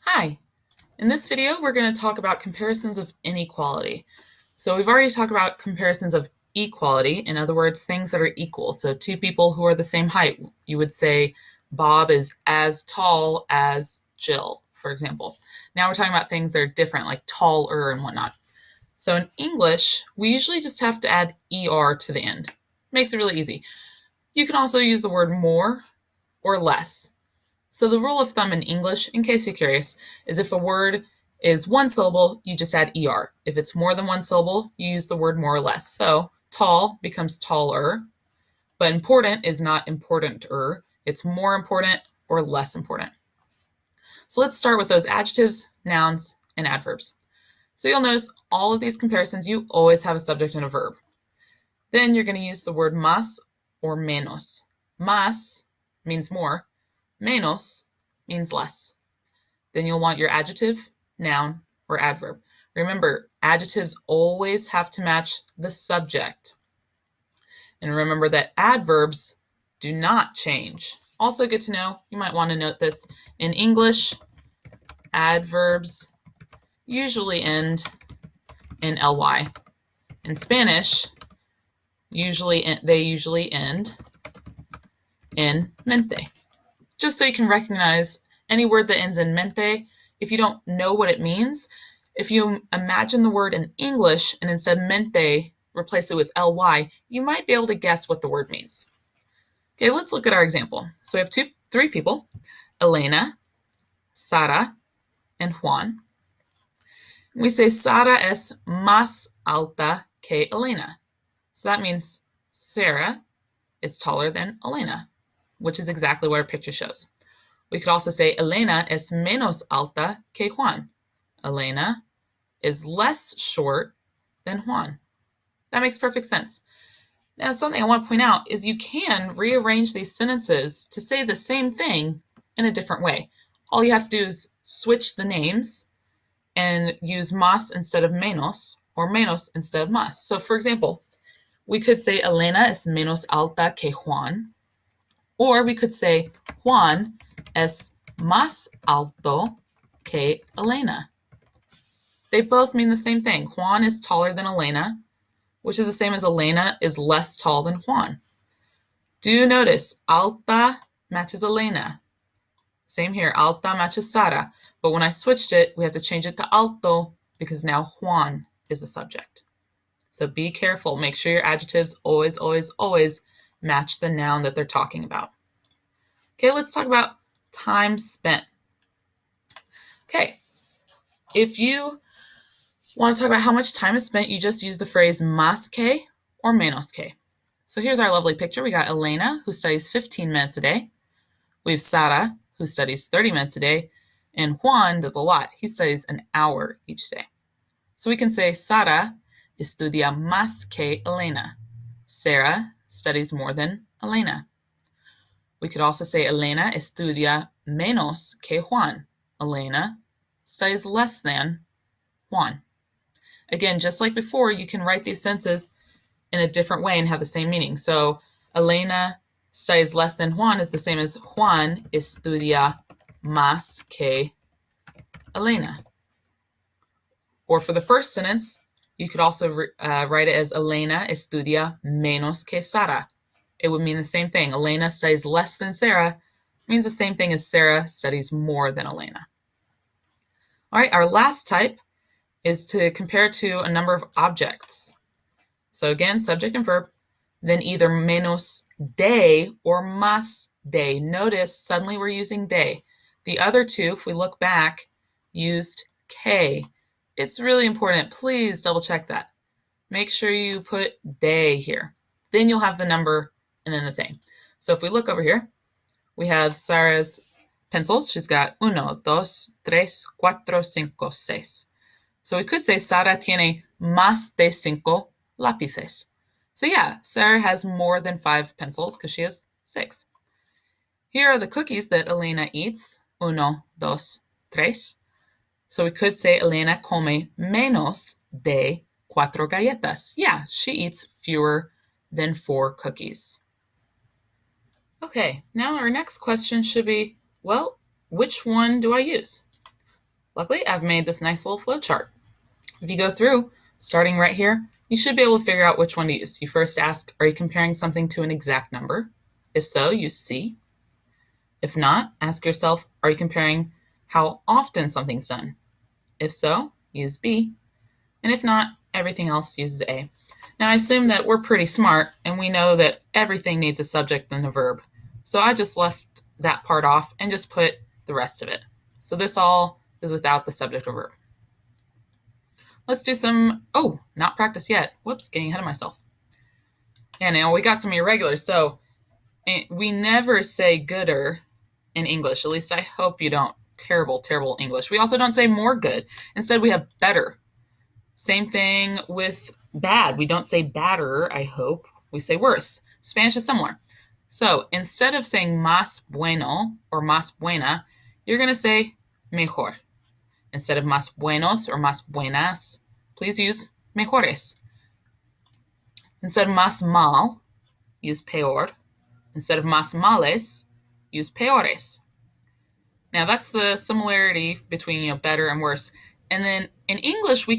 Hi, in this video we're going to talk about comparisons of inequality. So we've already talked about comparisons of equality, in other words, things that are equal. So two people who are the same height, you would say Bob is as tall as Jill, for example. Now we're talking about things that are different, like taller and whatnot. So in English, we usually just have to add ER to the end. Makes it really easy. You can also use the word more or less. So the rule of thumb in English, in case you're curious, is if a word is one syllable, you just add er. If it's more than one syllable, you use the word more or less. So tall becomes taller, but important is not importanter. It's more important or less important. So let's start with those adjectives, nouns, and adverbs. So you'll notice all of these comparisons, you always have a subject and a verb. Then you're going to use the word más or menos. Más means more. Menos means less. Then you'll want your adjective, noun, or adverb. Remember, adjectives always have to match the subject. And remember that adverbs do not change. Also good to know, you might want to note this, in English, adverbs usually end in ly. In Spanish, they usually end in mente. Just so you can recognize any word that ends in mente, if you don't know what it means, if you imagine the word in English and instead mente replace it with ly, you might be able to guess what the word means. Okay, let's look at our example. So we have three people, Elena, Sara, and Juan. We say Sara es más alta que Elena. So that means Sarah is taller than Elena, which is exactly what our picture shows. We could also say Elena es menos alta que Juan. Elena is less short than Juan. That makes perfect sense. Now, something I want to point out is you can rearrange these sentences to say the same thing in a different way. All you have to do is switch the names and use más instead of menos or menos instead of más. So, for example, we could say Elena es menos alta que Juan, or we could say Juan es más alto que Elena. They both mean the same thing. Juan is taller than Elena, which is the same as Elena is less tall than Juan. Do notice, alta matches Elena. Same here, alta matches Sara. But when I switched it, we have to change it to alto because now Juan is the subject. So be careful. Make sure your adjectives always, always, always match the noun that they're talking about. Okay, let's talk about time spent. Okay, if you want to talk about how much time is spent, you just use the phrase más que or menos que. So here's our lovely picture. We got Elena, who studies 15 minutes a day. We have Sara, who studies 30 minutes a day. And Juan does a lot. He studies an hour each day. So we can say Sara estudia más que Elena. Sarah studies more than Elena. We could also say Elena estudia menos que Juan. Elena studies less than Juan. Again, just like before, you can write these sentences in a different way and have the same meaning. So Elena studies less than Juan is the same as Juan estudia más que Elena. Or for the first sentence, you could also write it as Elena estudia menos que Sara. It would mean the same thing. Elena studies less than Sarah means the same thing as Sarah studies more than Elena. All right, our last type is to compare to a number of objects. So again, subject and verb, then either menos de or más de. Notice suddenly we're using de. The other two, if we look back, used que. It's really important. Please double check that. Make sure you put de here. Then you'll have the number and then the thing. So if we look over here, we have Sarah's pencils. She's got 1, 2, 3, 4, 5, 6. So we could say Sara tiene más de 5 lápices. So yeah, Sarah has more than 5 pencils because she has 6. Here are the cookies that Elena eats. 1, 2, 3. So we could say Elena come menos de 4 galletas. Yeah, she eats fewer than 4 cookies. Okay, now our next question should be, well, which one do I use? Luckily, I've made this nice little flow chart. If you go through, starting right here, you should be able to figure out which one to use. You first ask, are you comparing something to an exact number? If so, use C. If not, ask yourself, are you comparing how often something's done? If so, use B. And if not, everything else uses A. Now, I assume that we're pretty smart and we know that everything needs a subject and a verb. So I just left that part off and just put the rest of it. So this all is without the subject or verb. Let's do some, not practice yet. Whoops, getting ahead of myself. Yeah, now we got some irregulars. So we never say gooder in English. At least I hope you don't. Terrible, terrible English. We also don't say more good. Instead, we have better. Same thing with bad. We don't say badder, I hope. We say worse. Spanish is similar. So instead of saying más bueno or más buena, you're going to say mejor. Instead of más buenos or más buenas, please use mejores. Instead of más mal, use peor. Instead of más males, use peores. Now that's the similarity between better and worse. And then in English, we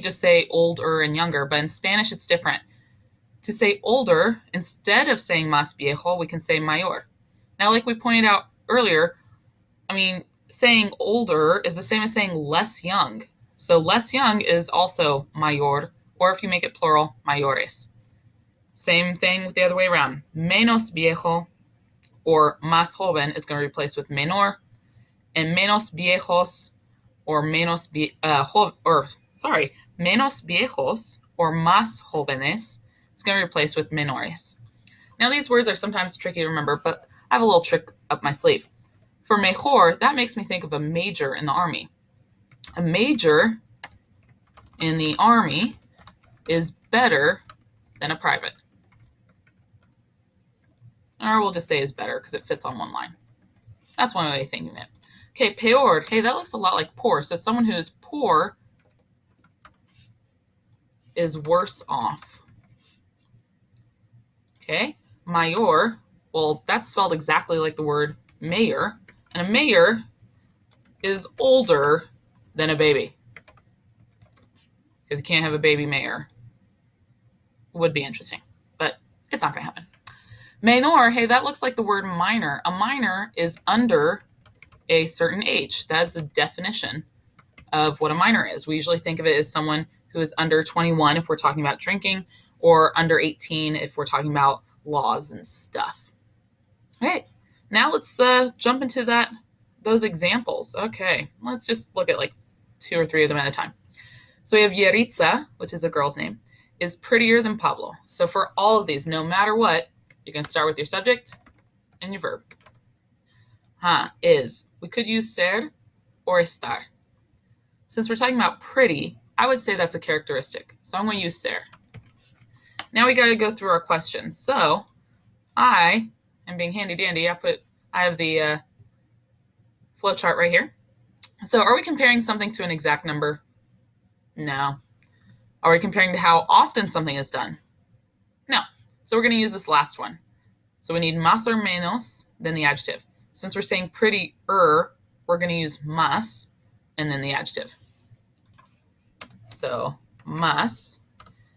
just say older and younger, but in Spanish, it's different. To say older, instead of saying más viejo, we can say mayor. Now, like we pointed out earlier, saying older is the same as saying less young. So less young is also mayor, or if you make it plural, mayores. Same thing with the other way around. Menos viejo or más joven is going to replace with menor, and menos viejos or menos viejos or más jóvenes is going to replace with menores. Now these words are sometimes tricky to remember, but I have a little trick up my sleeve. For mejor, that makes me think of a major in the Army. A major in the Army is better than a private. Or we'll just say is better because it fits on one line. That's one way of thinking of it. Okay, peor. Hey, that looks a lot like poor. So someone who is poor is worse off. Okay, mayor. Well, that's spelled exactly like the word mayor. And a mayor is older than a baby. Because you can't have a baby mayor. Would be interesting, but it's not going to happen. Menor, hey, that looks like the word minor. A minor is under a certain age. That is the definition of what a minor is. We usually think of it as someone who is under 21 if we're talking about drinking, or under 18 if we're talking about laws and stuff. Okay, now let's jump into those examples. Okay, let's just look at like 2 or 3 of them at a time. So we have Yeritza, which is a girl's name, is prettier than Pablo. So for all of these, no matter what, you're going to start with your subject and your verb. Is. We could use ser or estar. Since we're talking about pretty, I would say that's a characteristic. So I'm going to use ser. Now we got to go through our questions. So I am being handy dandy. I have the flow chart right here. So are we comparing something to an exact number? No. Are we comparing to how often something is done? No. So we're going to use this last one. So we need más or menos, then the adjective. Since we're saying prettier, we're going to use más and then the adjective. So más,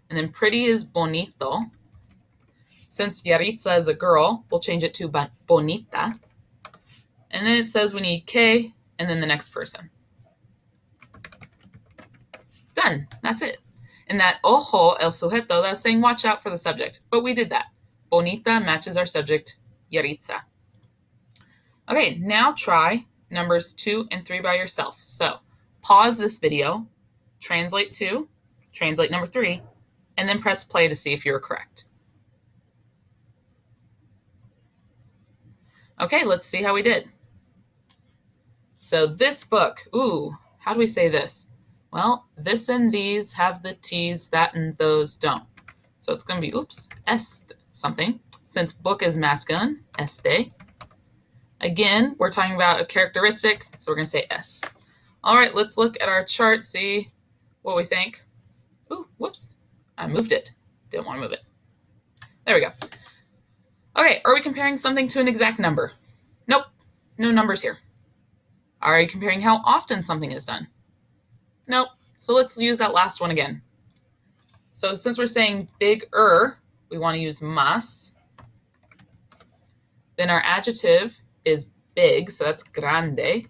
and then pretty is bonito. Since Yaritza is a girl, we'll change it to bonita. And then it says we need que and then the next person. Done. That's it. And that ojo, el sujeto, that's saying watch out for the subject. But we did that. Bonita matches our subject, Yaritza. Okay, now try numbers 2 and 3 by yourself. So pause this video, translate 2, translate number 3, and then press play to see if you're correct. Okay, let's see how we did. So this book, how do we say this? Well, this and these have the T's, that and those don't. So it's going to be, est something. Since book is masculine, este. Again, we're talking about a characteristic, so we're going to say es. All right, let's look at our chart, see what we think. I moved it. Didn't want to move it. There we go. Okay, are we comparing something to an exact number? Nope, no numbers here. Are you comparing how often something is done? Nope. So let's use that last one again. So since we're saying bigger, we want to use más. Then our adjective is big, so that's grande.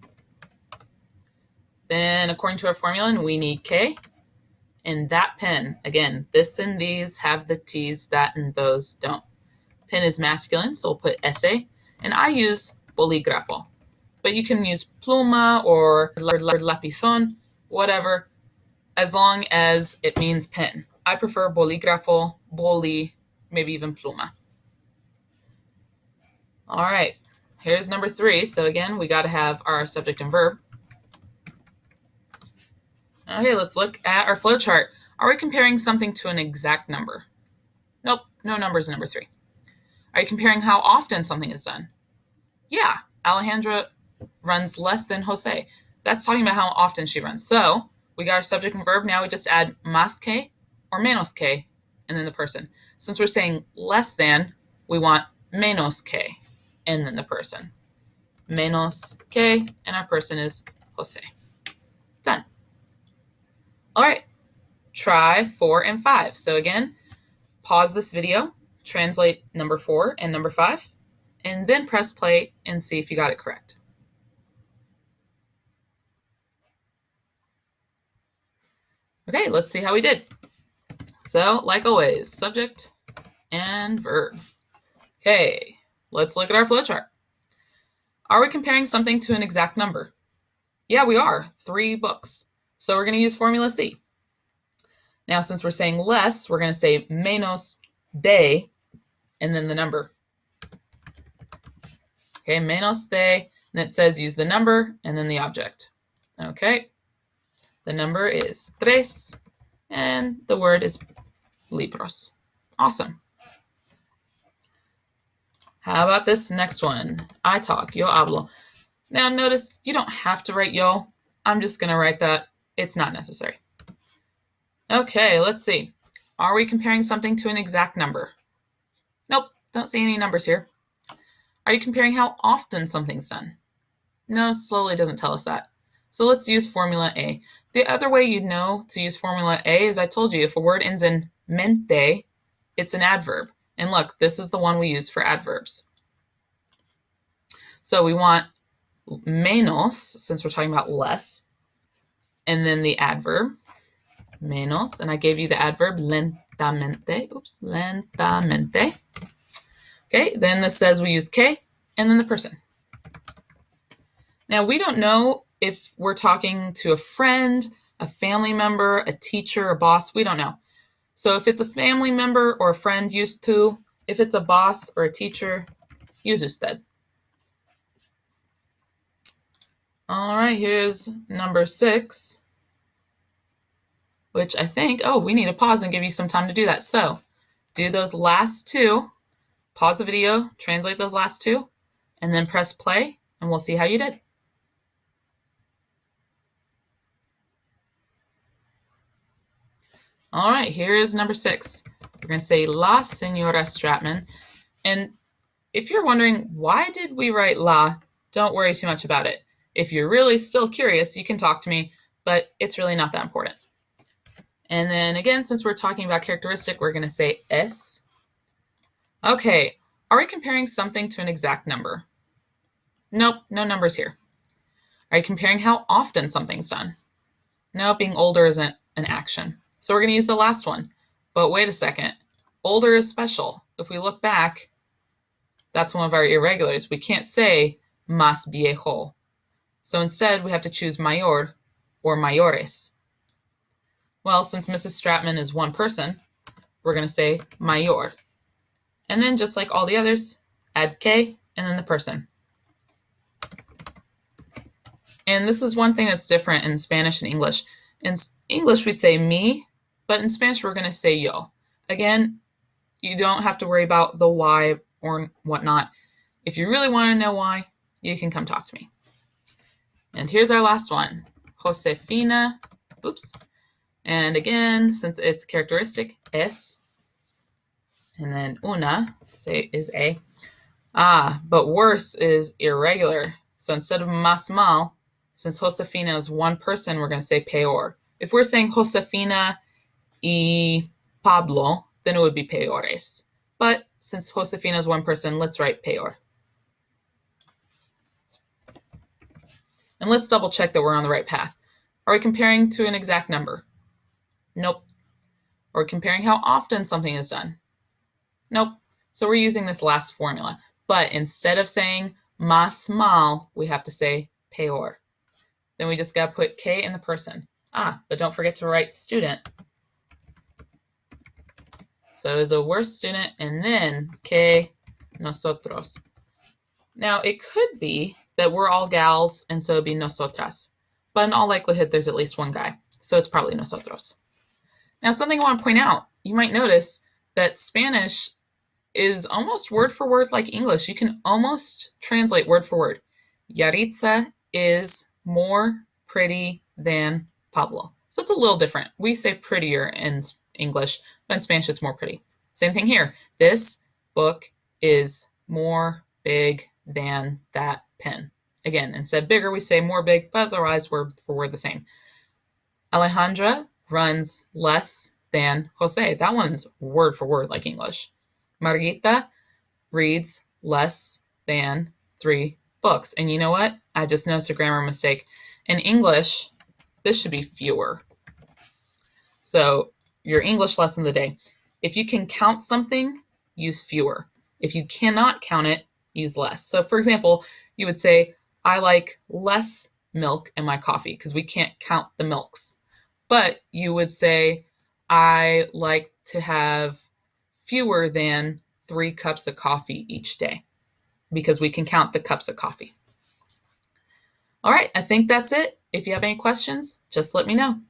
Then according to our formula, we need que. And that pen, again, this and these have the T's, that and those don't. Pen is masculine, so we'll put ese. And I use bolígrafo. But you can use pluma or lapizón, whatever, as long as it means pen. I prefer bolígrafo, boli, maybe even pluma. All right, here's number 3. So again, we got to have our subject and verb. Okay, let's look at our flow chart. Are we comparing something to an exact number? Nope, no numbers in number 3. Are you comparing how often something is done? Yeah, Alejandra runs less than Jose. That's talking about how often she runs. So we got our subject and verb. Now we just add más que or menos que and then the person. Since we're saying less than, we want menos que and then the person. Menos que, and our person is Jose. Done. All right, try 4 and 5. So again, pause this video, translate number 4 and number 5, and then press play and see if you got it correct. Okay, let's see how we did. So, like always, subject and verb. Okay, let's look at our flowchart. Are we comparing something to an exact number? Yeah, we are. 3 books. So we're going to use formula C. Now, since we're saying less, we're going to say menos de, and then the number. Okay, menos de, and it says use the number and then the object. Okay, the number is tres, and the word is libros. Awesome. How about this next one? I talk, yo hablo. Now notice you don't have to write yo. I'm just going to write that. It's not necessary. Okay, let's see. Are we comparing something to an exact number? Nope, don't see any numbers here. Are you comparing how often something's done? No, slowly doesn't tell us that. So let's use formula A. The other way you know to use formula A is I told you if a word ends in mente, it's an adverb. And look, this is the one we use for adverbs. So we want menos, since we're talking about less, and then the adverb, menos, and I gave you the adverb lentamente. Oops, lentamente. Okay, then this says we use que, and then the person. Now, we don't know if we're talking to a friend, a family member, a teacher, a boss. We don't know. So if it's a family member or a friend, use tú. If it's a boss or a teacher, use usted. All right, here's number 6, which I think, we need to pause and give you some time to do that. So do those last 2, pause the video, translate those last 2, and then press play, and we'll see how you did. All right, here's number 6. We're going to say la señora Stratman. And if you're wondering, why did we write la, don't worry too much about it. If you're really still curious, you can talk to me, but it's really not that important. And then again, since we're talking about characteristic, we're going to say es. Okay, are we comparing something to an exact number? Nope, no numbers here. Are you comparing how often something's done? No, being older isn't an action. So we're going to use the last one. But wait a second. Older is special. If we look back, that's one of our irregulars. We can't say más viejo. So instead, we have to choose mayor or mayores. Well, since Mrs. Stratman is one person, we're going to say mayor. And then just like all the others, add que and then the person. And this is one thing that's different in Spanish and English. In English, we'd say me, but in Spanish, we're going to say yo. Again, you don't have to worry about the why or whatnot. If you really want to know why, you can come talk to me. And here's our last one, Josefina. Oops. And again, since it's characteristic, es. And then una, say, is a. But worse is irregular. So instead of más mal, Since Josefina is one person, we're going to say peor. If we're saying Josefina y Pablo, then it would be peores. But since Josefina is one person, let's write peor. And let's double check that we're on the right path. Are we comparing to an exact number? Nope. Are we comparing how often something is done? Nope. So we're using this last formula. But instead of saying más mal, we have to say peor. Then we just got to put K in the person. But don't forget to write student. So is a worse student, and then que nosotros. Now, it could be that we're all gals, and so it'd be nosotras. But in all likelihood, there's at least one guy. So it's probably nosotros. Now, something I want to point out, you might notice that Spanish is almost word for word like English. You can almost translate word for word. Yaritza is more pretty than Pablo. So it's a little different. We say prettier in English, but in Spanish it's more pretty. Same thing here. This book is more big than that pen. Again, instead of bigger, we say more big, but otherwise word for word the same. Alejandra runs less than Jose. That one's word for word like English. Margarita reads less than 3 books. And you know what? I just noticed a grammar mistake. In English, this should be fewer. So your English lesson of the day. If you can count something, use fewer. If you cannot count it, use less. So for example, you would say, I like less milk in my coffee because we can't count the milks. But you would say, I like to have fewer than 3 cups of coffee each day because we can count the cups of coffee. All right, I think that's it. If you have any questions, just let me know.